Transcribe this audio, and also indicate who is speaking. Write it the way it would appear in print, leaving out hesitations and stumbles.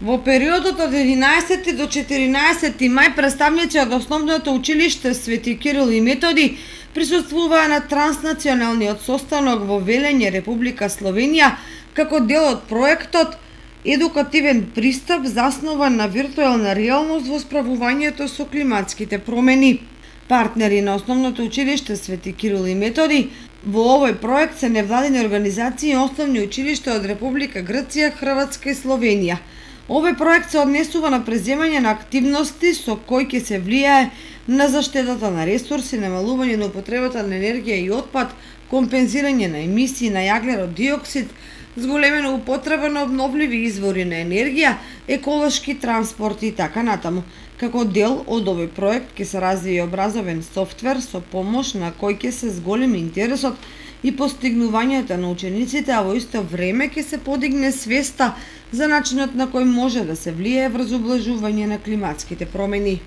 Speaker 1: Во периодот од 11 до 14 мај представници од Основното училиште Свети Кирил и Методи присуствуваа на транснационалниот состанок во Велење, Република Словенија, како дел од проектот Едукативен пристап заснован на виртуелна реалност во справувањето со климатските промени. Партнери на Основното училиште Свети Кирил и Методи во овој проект се невладини организации и основни училишта од Република Грција, Хрватска и Словенија. Овој проект се однесува на преземање на активности со кои ќе се влијае на заштедата на ресурси, намалување на употребата на енергија и отпад, компензирање на емисии на јаглерод диоксид, зголемена употреба на обновливи извори на енергија, еколошки транспорт и така натаму. Како дел од овој проект ќе се развие образовен софтвер со помош на кој ќе се зголеми интересот и постигнувањата на учениците, а во исто време ќе се подигне свеста за начинот на кој може да се влијае врз облажување на климатските промени.